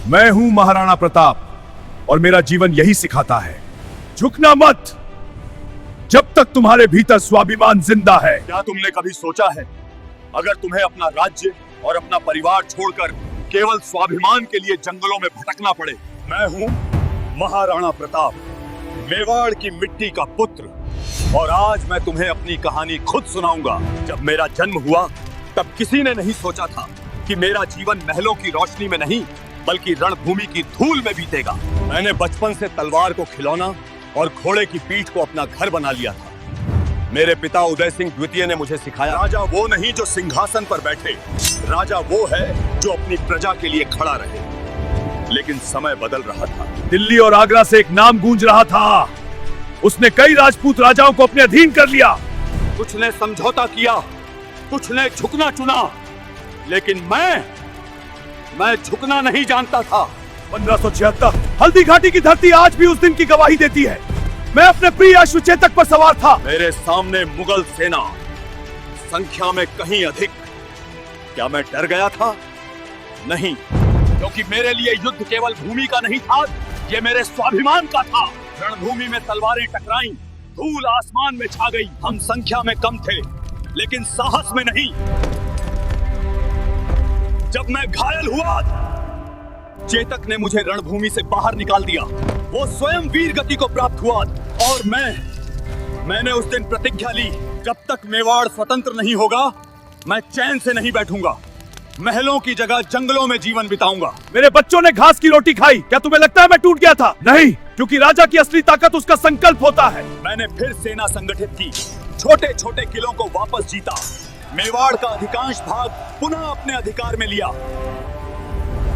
मैं हूं महाराणा प्रताप और मेरा जीवन यही सिखाता है, झुकना मत जब तक तुम्हारे भीतर स्वाभिमान जिंदा है। क्या तुमने कभी सोचा है, अगर तुम्हें अपना राज्य और अपना परिवार छोड़कर केवल स्वाभिमान के लिए जंगलों में भटकना पड़े? मैं हूं महाराणा प्रताप, मेवाड़ की मिट्टी का पुत्र, और आज मैं तुम्हें अपनी कहानी खुद सुनाऊंगा। जब मेरा जन्म हुआ तब किसी ने नहीं सोचा था कि मेरा जीवन महलों की रोशनी में नहीं बल्कि रणभूमि की धूल में बीतेगा। मैंने बचपन से तलवार को खिलौना और घोड़े की पीठ को अपना घर बना लिया था। मेरे पिता उदय सिंह द्वितीय ने मुझे सिखाया, राजा वो नहीं जो सिंहासन पर बैठे, राजा वो है जो अपनी प्रजा के लिए खड़ा रहे। लेकिन समय बदल रहा था। दिल्ली और आगरा से एक नाम गूंज रहा था, उसने कई राजपूत राजाओं को अपने अधीन कर लिया। कुछ ने समझौता किया, कुछ ने झुकना चुना, लेकिन मैं झुकना नहीं जानता था। 1576 हल्दी घाटी की धरती आज भी उस दिन की गवाही देती है। मैं अपने प्रिय अश्वचेतक पर सवार था। मेरे सामने मुगल सेना, संख्या में कहीं अधिक। क्या मैं डर गया था? नहीं, क्योंकि मेरे लिए युद्ध केवल भूमि का नहीं था, ये मेरे स्वाभिमान का था। रणभूमि में तलवारें टकराईं, धूल आसमान में छा गई। हम संख्या में कम थे, लेकिन साहस में नहीं। जब मैं घायल हुआ, चेतक ने मुझे रणभूमि से बाहर निकाल दिया। वो स्वयं वीर गति को प्राप्त हुआ, और मैंने उस दिन प्रतिज्ञा ली, जब तक मेवाड़ स्वतंत्र नहीं होगा मैं चैन से नहीं बैठूंगा। महलों की जगह जंगलों में जीवन बिताऊंगा। मेरे बच्चों ने घास की रोटी खाई। क्या तुम्हें लगता है मैं टूट गया था? नहीं, क्योंकि राजा की असली ताकत उसका संकल्प होता है। मैंने फिर सेना संगठित की, छोटे छोटे किलों को वापस जीता, मेवाड़ का अधिकांश भाग पुनः अपने अधिकार में लिया।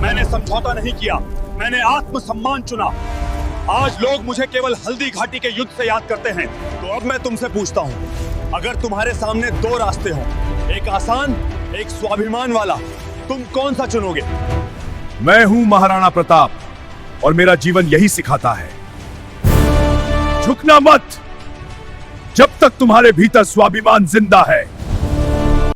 मैंने समझौता नहीं किया, मैंने आत्मसम्मान चुना। आज लोग मुझे केवल हल्दी घाटी के युद्ध से याद करते हैं। तो अब मैं तुमसे पूछता हूँ, अगर तुम्हारे सामने दो रास्ते हों, एक आसान, एक स्वाभिमान वाला, तुम कौन सा चुनोगे? मैं हूं महाराणा प्रताप और मेरा जीवन यही सिखाता है, झुकना मत जब तक तुम्हारे भीतर स्वाभिमान जिंदा है।